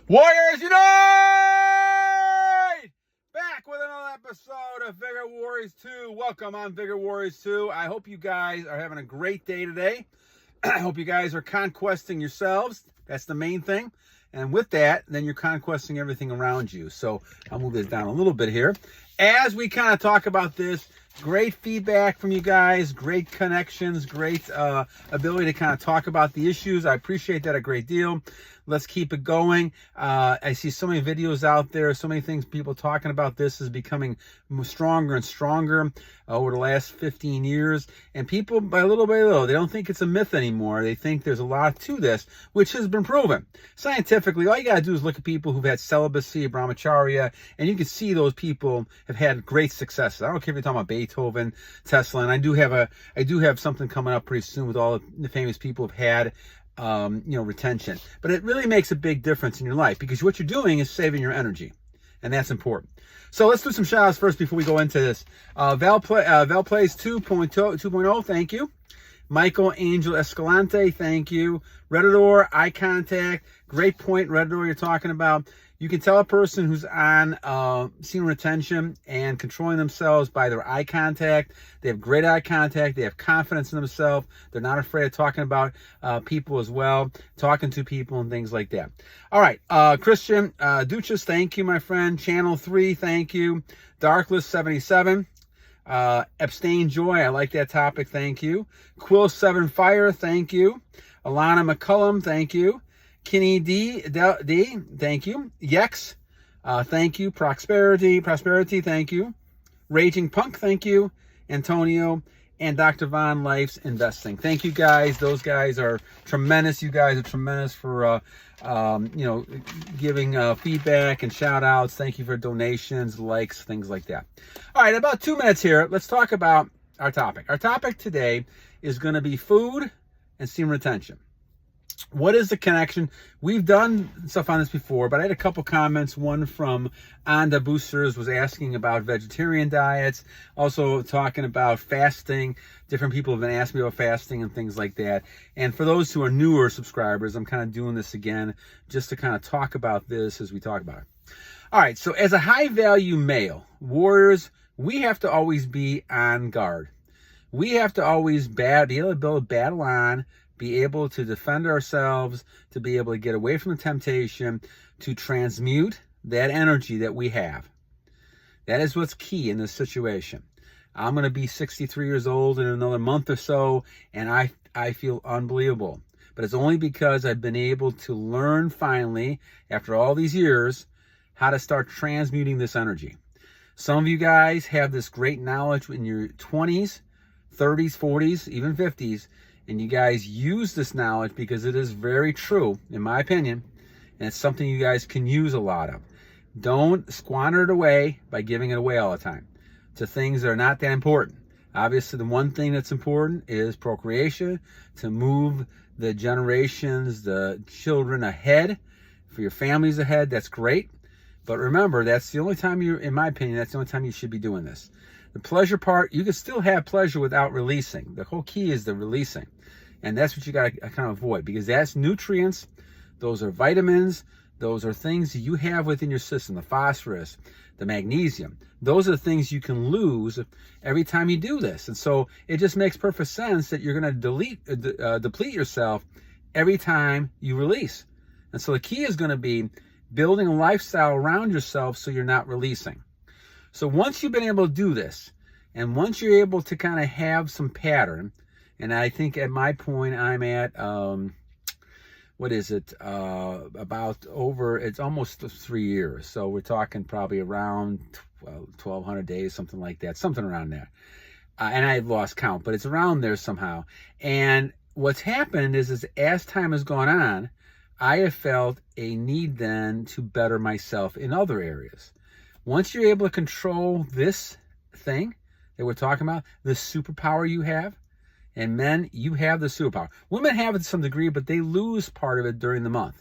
Warriors Unite! Back with another episode of Vigor Warriors 2. Welcome on Vigor Warriors 2. I hope you guys are having a great day today. I hope you guys are conquesting yourselves. That's the main thing. And with that, then you're conquesting everything around you. So I'll move this down a little bit here. As we kind of talk about this, great feedback from you guys, great connections, great ability to kind of talk about the issues. I appreciate that a great deal. Let's keep it going. I see so many videos out there, so many things people talking about. This is becoming stronger and stronger over the last 15 years. And people, by little by little, they don't think it's a myth anymore. They think there's a lot to this, which has been proven. Scientifically, all you got to do is look at people who've had celibacy, brahmacharya, and you can see those people have had great successes. I don't care if you're talking about Beethoven, Tesla, and I do have something coming up pretty soon with all the famous people who've had retention. But it really makes a big difference in your life because what you're doing is saving your energy, and that's important. So let's do some shout outs first before we go into this. Val Plays 2.0, thank you. Michael Angel Escalante, thank you. Redadore, eye contact, great point, Redadore, you're talking about. You can tell a person who's on semen retention and controlling themselves by their eye contact. They have great eye contact. They have confidence in themselves. They're not afraid of talking about people as well, talking to people and things like that. All right, Christian Duchas, thank you, my friend. Channel 3, thank you. Darkless 77. Abstain-joy, I like that topic, thank you. Quill 7 Fire, thank you. Elana McCullum, thank you. Kinny Dehh, thank you. Yexx, thank you. Prosperity, thank you. Raging Punk, thank you. Antonio and Dr. Von Life's Investing. Thank you guys. Those guys are tremendous. You guys are tremendous for giving feedback and shout outs. Thank you for donations, likes, things like that. All right, about 2 minutes here. Let's talk about our topic. Our topic today is going to be food and semen retention. What is the connection? We've done stuff on this before, but I had a couple comments. One from Onda Boosters was asking about vegetarian diets, also talking about fasting. Different people have been asking me about fasting and things like that. And for those who are newer subscribers, I'm kind of doing this again just to kind of talk about this as we talk about it. All right, so as a high-value male, warriors, we have to always be on guard. We have to always be able to build a battle on, be able to defend ourselves, to be able to get away from the temptation, to transmute that energy that we have. That is what's key in this situation. I'm going to be 63 years old in another month or so, and I feel unbelievable. But it's only because I've been able to learn finally, after all these years, how to start transmuting this energy. Some of you guys have this great knowledge in your 20s, 30s, 40s, even 50s, and you guys use this knowledge because it is very true, in my opinion, and it's something you guys can use a lot of. Don't squander it away by giving it away all the time to things that are not that important. Obviously, the one thing that's important is procreation, to move the generations, the children ahead, for your families ahead. That's great. But remember, that's the only time in my opinion, that's the only time you should be doing this. The pleasure part, you can still have pleasure without releasing. The whole key is the releasing. And that's what you got to kind of avoid, because that's nutrients. Those are vitamins. Those are things you have within your system, the phosphorus, the magnesium. Those are the things you can lose every time you do this. And so it just makes perfect sense that you're going to deplete yourself every time you release. And so the key is going to be building a lifestyle around yourself so you're not releasing. So once you've been able to do this, and once you're able to kind of have some pattern, and I think at my point I'm at, it's almost 3 years. So we're talking probably around 1,200 days, something like that, something around there. And I've lost count, but it's around there somehow. And what's happened is as time has gone on, I have felt a need then to better myself in other areas. Once you're able to control this thing that we're talking about, the superpower you have, and men, you have the superpower. Women have it to some degree, but they lose part of it during the month,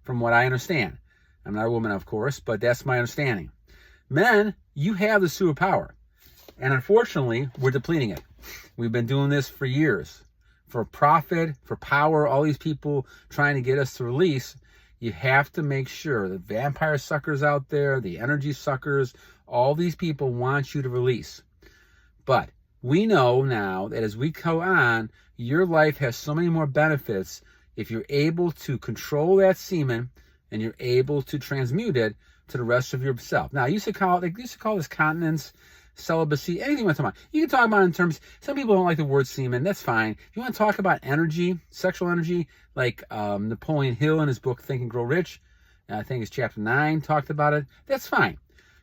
from what I understand. I'm not a woman, of course, but that's my understanding. Men, you have the superpower. And unfortunately, we're depleting it. We've been doing this for years. For profit, for power, all these people trying to get us to release. You have to make sure the vampire suckers out there, the energy suckers, all these people want you to release. But we know now that as we go on, your life has so many more benefits if you're able to control that semen and you're able to transmute it to the rest of yourself. Now, they used to call this continence, celibacy, anything you want to talk about. You can talk about it in terms, some people don't like the word semen, that's fine. If you want to talk about energy, sexual energy, like Napoleon Hill in his book Think and Grow Rich, I think it's chapter 9, talked about it, that's fine.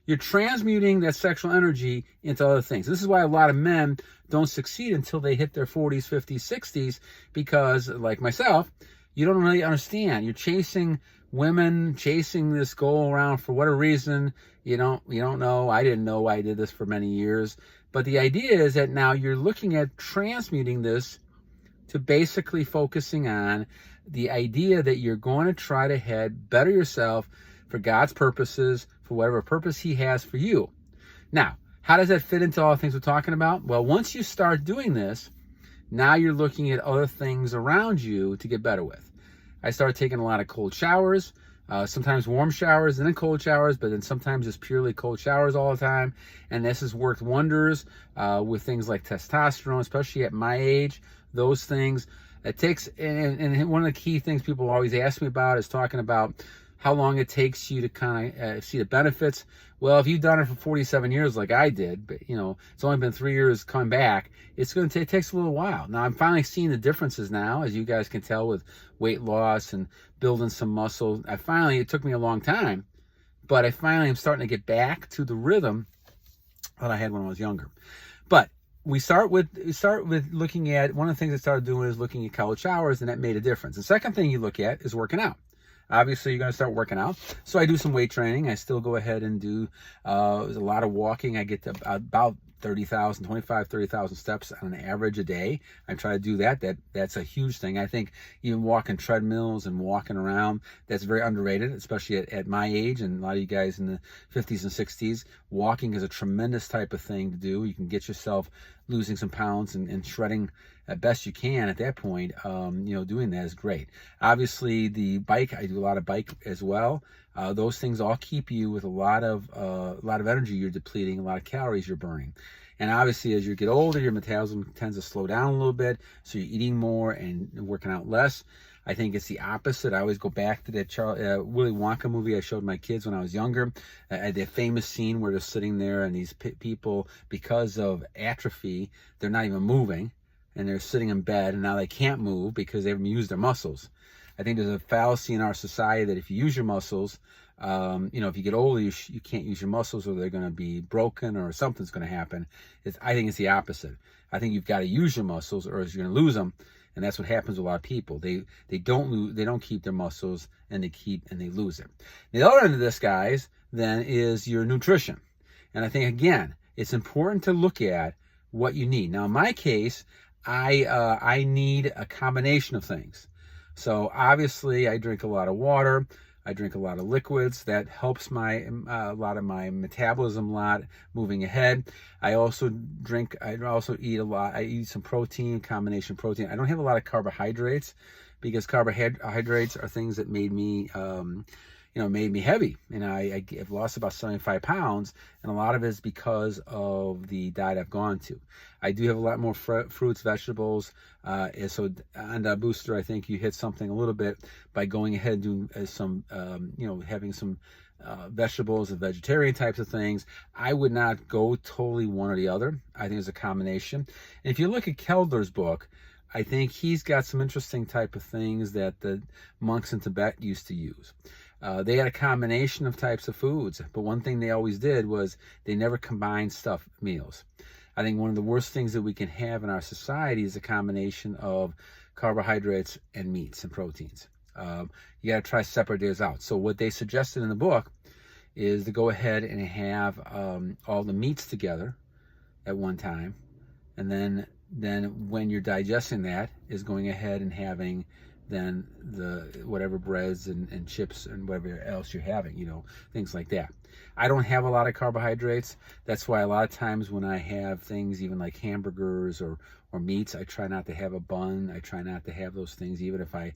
You're transmuting that sexual energy into other things. This is why a lot of men don't succeed until they hit their 40s, 50s, 60s, because, like myself, you don't really understand. You're chasing women, chasing this goal around for whatever reason. You don't know. I didn't know I did this for many years. But the idea is that now you're looking at transmuting this to basically focusing on the idea that you're going to try to better yourself for God's purposes, for whatever purpose he has for you. Now, how does that fit into all the things we're talking about? Well, once you start doing this, now you're looking at other things around you to get better with. I started taking a lot of cold showers, sometimes warm showers and then cold showers, but then sometimes just purely cold showers all the time. And this has worked wonders with things like testosterone, especially at my age. Those things, it takes, and one of the key things people always ask me about is talking about how long it takes you to kind of see the benefits. Well, if you've done it for 47 years like I did, but it's only been 3 years coming back, it takes a little while. Now I'm finally seeing the differences now, as you guys can tell, with weight loss and building some muscle. It took me a long time, but I finally am starting to get back to the rhythm that I had when I was younger. But we start with looking at, one of the things I started doing is looking at cold showers, and that made a difference. The second thing you look at is working out. Obviously, you're going to start working out. So I do some weight training. I still go ahead and do a lot of walking. I get to about 30,000 steps on an average a day. I try to do that. That's a huge thing. I think even walking treadmills and walking around, that's very underrated, especially at my age and a lot of you guys in the 50s and 60s. Walking is a tremendous type of thing to do. You can get yourself losing some pounds and shredding as best you can at that point. Doing that is great. Obviously, the bike, I do a lot of bike as well. Those things all keep you with a lot of energy you're depleting, a lot of calories you're burning. And obviously, as you get older, your metabolism tends to slow down a little bit, so you're eating more and working out less. I think it's the opposite. I always go back to that Willy Wonka movie I showed my kids when I was younger. That famous scene where they're sitting there and these people, because of atrophy, they're not even moving, and they're sitting in bed, and now they can't move because they haven't used their muscles. I think there's a fallacy in our society that if you use your muscles, if you get older, you can't use your muscles, or they're going to be broken, or something's going to happen. I think it's the opposite. I think you've got to use your muscles, or else you're going to lose them, and that's what happens with a lot of people. They don't keep their muscles, and they lose it. The other end of this, guys, then is your nutrition, and I think again it's important to look at what you need. Now, in my case, I need a combination of things. So obviously, I drink a lot of water. I drink a lot of liquids. That helps a lot of my metabolism moving ahead. I also eat a lot. I eat some protein, combination protein. I don't have a lot of carbohydrates because carbohydrates are things that made me heavy. And I've lost about 75 pounds, and a lot of it is because of the diet I've gone to. I do have a lot more fruits, vegetables. So on the booster, I think you hit something a little bit by going ahead and doing having some vegetables and vegetarian types of things. I would not go totally one or the other. I think it's a combination. And if you look at Keldler's book, I think he's got some interesting type of things that the monks in Tibet used to use. They had a combination of types of foods, but one thing they always did was they never combined stuffed meals. I think one of the worst things that we can have in our society is a combination of carbohydrates and meats and proteins. You got to try to separate those out. So what they suggested in the book is to go ahead and have all the meats together at one time, and then when you're digesting that is going ahead and having then the whatever breads and chips and whatever else you're having, things like that. I don't have a lot of carbohydrates. That's why a lot of times when I have things even like hamburgers or or meats. I try not to have a bun. I try not to have those things, even if I,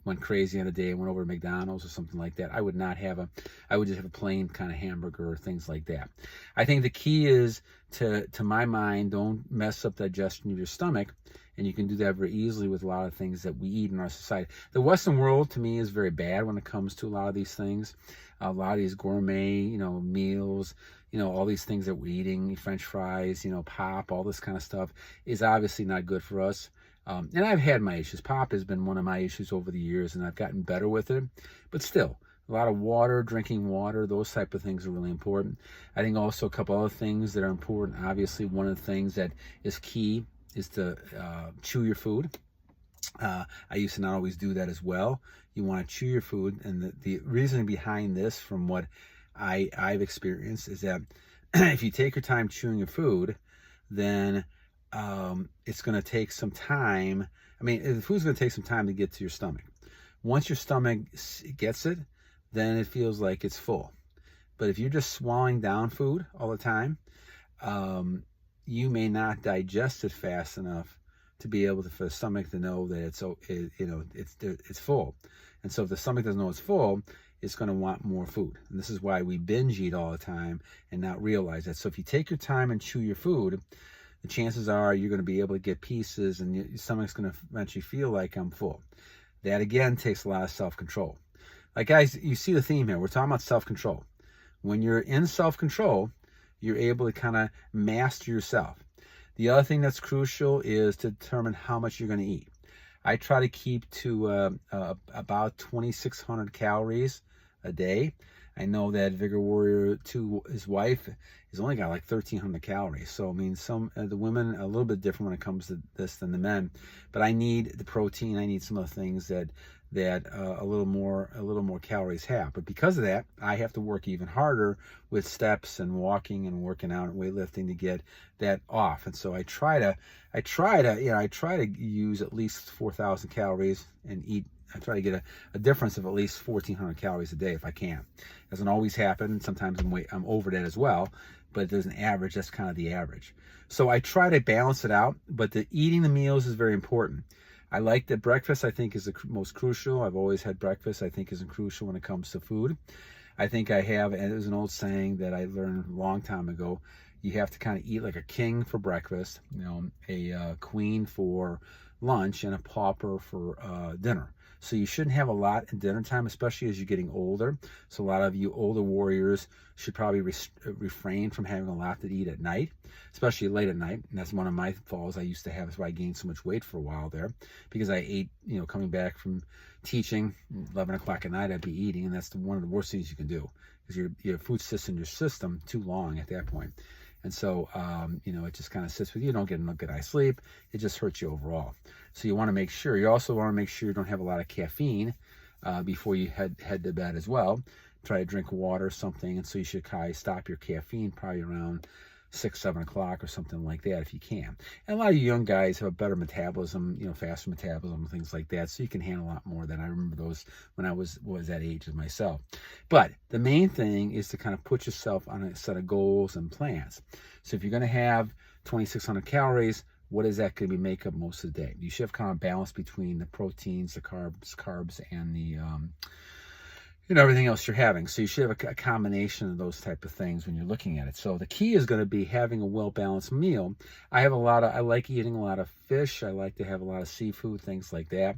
went crazy on a day and went over to McDonald's or something like that. I would just have a plain kind of hamburger or things like that. I think the key is to my mind, don't mess up digestion of your stomach. And you can do that very easily with a lot of things that we eat in our society. The Western world, to me, is very bad when it comes to a lot of these things. A lot of these gourmet, meals, all these things that we're eating, French fries, pop, all this kind of stuff is obviously not good for us. And I've had my issues. Pop has been one of my issues over the years, and I've gotten better with it. But still, a lot of water, drinking water, those type of things are really important. I think also a couple other things that are important. Obviously, one of the things that is key is to chew your food. I used to not always do that as well. You want to chew your food, and the reason behind this, from what I've experienced, is that if you take your time chewing your food, then it's going to take some time. The food's going to take some time to get to your stomach. Once your stomach gets it, then it feels like it's full. But if you're just swallowing down food all the time, you may not digest it fast enough to be able for the stomach to know that it's full. And so if the stomach doesn't know it's full, it's going to want more food. And this is why we binge eat all the time and not realize that. So if you take your time and chew your food, the chances are you're going to be able to get pieces, and your stomach's going to eventually feel like I'm full. That, again, takes a lot of self-control. Like, guys, you see the theme here. We're talking about self-control. When you're in self-control, you're able to kind of master yourself. The other thing that's crucial is to determine how much you're going to eat. I try to keep to about 2,600 calories a day. I know that Vigor Warrior 2, his wife, has only got like 1,300 calories. So, some the women are a little bit different when it comes to this than the men. But I need the protein. I need some of the things that a little more calories have. But because of that, I have to work even harder with steps and walking and working out and weightlifting to get that off. And so I try to use at least 4,000 calories and eat. I try to get a difference of at least 1,400 calories a day if I can. Doesn't always happen. Sometimes I'm over that as well, but there's an average. That's kind of the average. So I try to balance it out, but eating the meals is very important. I like that breakfast, I think, is the most crucial. I've always had breakfast, I think, is crucial when it comes to food. I think and there's an old saying that I learned a long time ago. You have to kind of eat like a king for breakfast, a queen for lunch, and a pauper for dinner. So you shouldn't have a lot at dinner time, especially as you're getting older. So a lot of you older warriors should probably refrain from having a lot to eat at night, especially late at night. And that's one of my falls I used to have. That's why I gained so much weight for a while there, because I ate, coming back from teaching, 11 o'clock at night, I'd be eating. And that's one of the worst things you can do, because your food sits in your system too long at that point. And so, it just kind of sits with you. You don't get enough good eye sleep. It just hurts you overall. So you want to make sure. You also want to make sure you don't have a lot of caffeine before you head to bed as well. Try to drink water or something. And so you should kind of stop your caffeine probably around 6, 7 o'clock or something like that if you can. And a lot of you young guys have a better metabolism, faster metabolism, things like that. So you can handle a lot more than I remember those when I was that age as myself. But the main thing is to kind of put yourself on a set of goals and plans. So if you're going to have 2,600 calories, what is that going to be make up most of the day? You should have kind of balance between the proteins, the carbs, and the everything else you're having. So you should have a combination of those type of things when you're looking at it. So the key is going to be having a well-balanced meal. I like eating a lot of fish. I like to have a lot of seafood, things like that.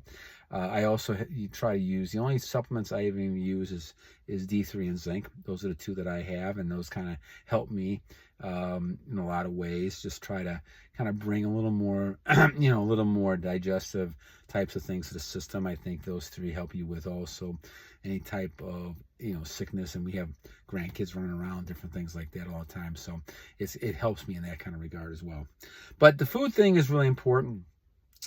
I also try to use, the only supplements I even use is D3 and zinc. Those are the two that I have, and those kind of help me in a lot of ways. Just try to kind of bring a little more, a little more digestive types of things to the system. I think those three help you with also any type of sickness, and we have grandkids running around, different things like that all the time. So it helps me in that kind of regard as well. But the food thing is really important,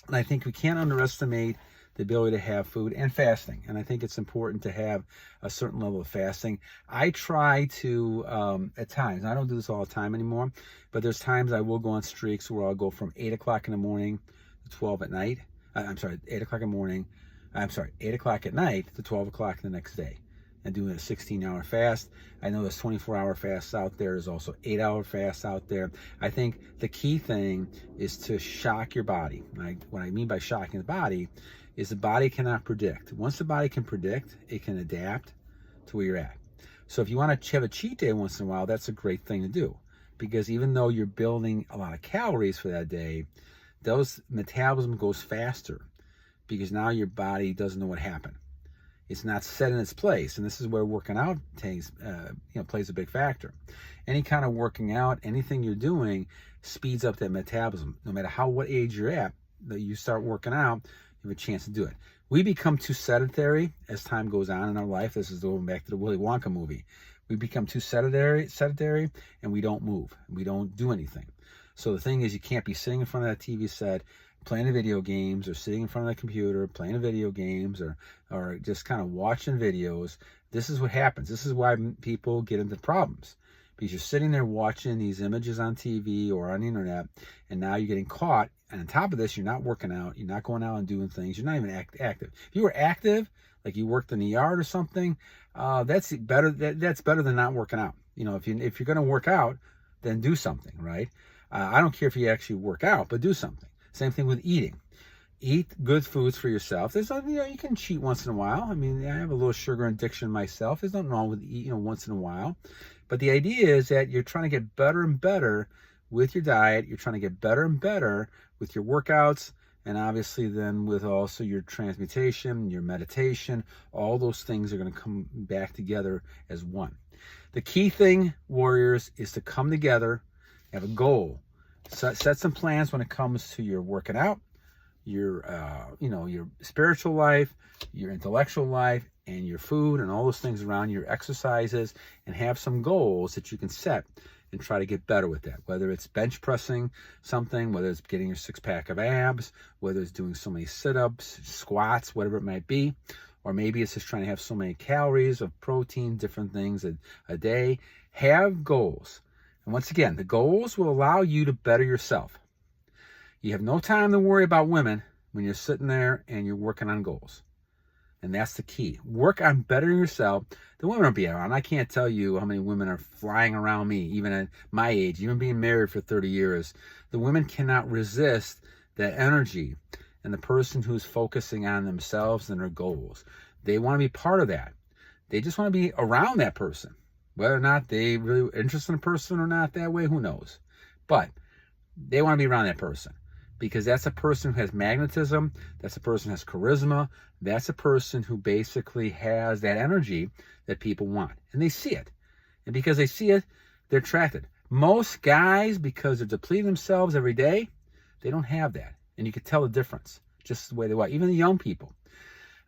and I think we can't underestimate the ability to have food and fasting. And I think it's important to have a certain level of fasting. I try to, at times, I don't do this all the time anymore, but there's times I will go on streaks where I'll go from 8 o'clock in the morning to 12 at night. 8 o'clock in the morning. 8 o'clock at night to 12 o'clock the next day. and doing a 16-hour fast. I know there's 24-hour fasts out there. There's also 8-hour fasts out there. I think the key thing is to shock your body. What I mean by shocking the body is the body cannot predict. Once the body can predict, it can adapt to where you're at. So if you want to have a cheat day once in a while, that's a great thing to do, because even though you're building a lot of calories for that day, those metabolism goes faster because now your body doesn't know what happened. It's not set in its place, and this is where working out plays a big factor. Any kind of working out, anything you're doing, speeds up that metabolism. No matter what age you're at, that you start working out, you have a chance to do it. We become too sedentary as time goes on in our life. This is going back to the Willy Wonka movie. We become too sedentary, and we don't move. We don't do anything. So the thing is, you can't be sitting in front of that TV set, playing video games, or sitting in front of the computer playing video games, or just kind of watching videos. This is what happens. This is why people get into problems, because you're sitting there watching these images on TV or on the internet, and now you're getting caught. And on top of this, you're not working out. You're not going out and doing things. You're not even active. If you were active, like you worked in the yard or something, that's better. That's better than not working out. If you're going to work out, then do something, right? I don't care if you actually work out, but do something. Same thing with eating. Eat good foods for yourself. There's you can cheat once in a while. I mean, I have a little sugar addiction myself. There's nothing wrong with eating once in a while. But the idea is that you're trying to get better and better with your diet. You're trying to get better and better with your workouts, and obviously then with also your transmutation, your meditation. All those things are going to come back together as one. The key thing, warriors, is to come together, have a goal. Set some plans when it comes to your working out, your spiritual life, your intellectual life, and your food, and all those things around your exercises, and have some goals that you can set and try to get better with that. Whether it's bench pressing something, whether it's getting your 6-pack of abs, whether it's doing so many sit-ups, squats, whatever it might be, or maybe it's just trying to have so many calories of protein, different things a day. Have goals. And once again, the goals will allow you to better yourself. You have no time to worry about women when you're sitting there and you're working on goals. And that's the key. Work on bettering yourself. The women will be around. I can't tell you how many women are flying around me, even at my age, even being married for 30 years. The women cannot resist that energy and the person who's focusing on themselves and their goals. They want to be part of that. They just want to be around that person. Whether or not they really interested in a person or not that way, who knows? But they want to be around that person, because that's a person who has magnetism. That's a person who has charisma. That's a person who basically has that energy that people want. And they see it. And because they see it, they're attracted. Most guys, because they're depleting themselves every day, they don't have that. And you can tell the difference just the way they walk. Even the young people. I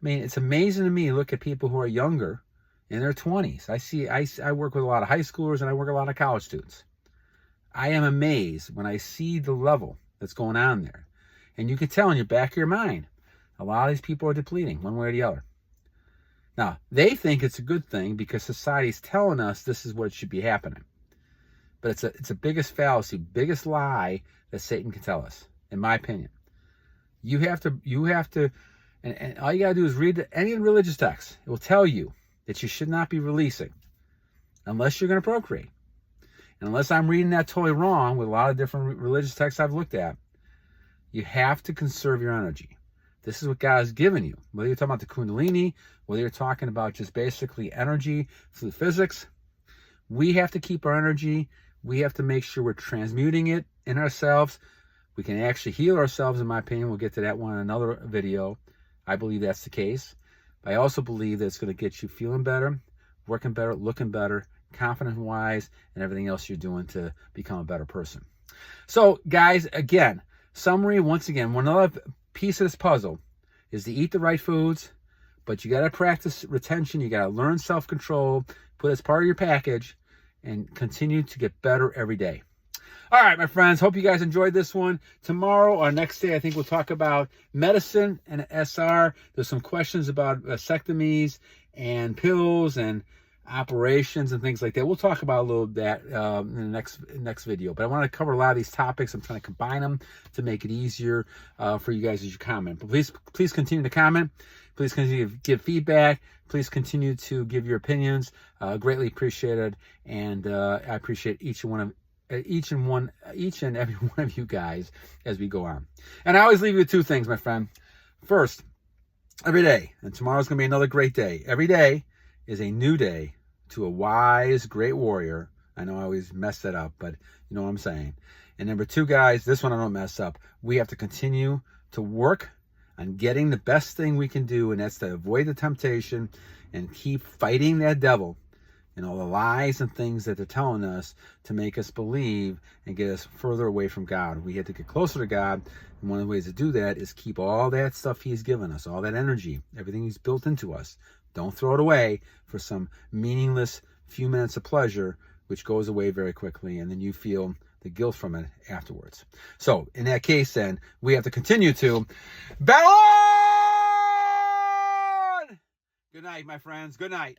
mean, it's amazing to me to look at people who are younger in their 20s. I work with a lot of high schoolers, and I work with a lot of college students. I am amazed when I see the level that's going on there. And you can tell in your back of your mind, a lot of these people are depleting one way or the other. Now, they think it's a good thing because society's telling us this is what should be happening. But it's a biggest fallacy, biggest lie that Satan can tell us, in my opinion. You have to, and all you got to do is read any religious text. It will tell you that you should not be releasing unless you're going to procreate. And unless I'm reading that totally wrong with a lot of different religious texts I've looked at, you have to conserve your energy. This is what God has given you. Whether you're talking about the Kundalini, whether you're talking about just basically energy through physics, we have to keep our energy. We have to make sure we're transmuting it in ourselves. We can actually heal ourselves, in my opinion. We'll get to that one in another video. I believe that's the case. But I also believe that it's going to get you feeling better, working better, looking better, confidence-wise, and everything else you're doing to become a better person. So, guys, again, summary, once again, one other piece of this puzzle is to eat the right foods, but you got to practice retention. You got to learn self-control, put it as part of your package, and continue to get better every day. All right, my friends, hope you guys enjoyed this one. Tomorrow, or next day, I think we'll talk about medicine and SR. There's some questions about vasectomies and pills and operations and things like that. We'll talk about a little of that in the next video. But I want to cover a lot of these topics. I'm trying to combine them to make it easier for you guys as you comment. But please continue to comment. Please continue to give feedback. Please continue to give your opinions. Greatly appreciated. And I appreciate each and every one of you guys as we go on. And I always leave you with two things, my friend. First, every day, and tomorrow's going to be another great day. Every day is a new day to a wise, great warrior. I know I always mess that up, but you know what I'm saying. And number two, guys, this one I don't mess up. We have to continue to work on getting the best thing we can do, and that's to avoid the temptation and keep fighting that devil and all the lies and things that they're telling us to make us believe and get us further away from God. We have to get closer to God, and one of the ways to do that is keep all that stuff He's given us, all that energy, everything He's built into us. Don't throw it away for some meaningless few minutes of pleasure, which goes away very quickly, and then you feel the guilt from it afterwards. So in that case, then, we have to continue to battle on! Good night, my friends. Good night.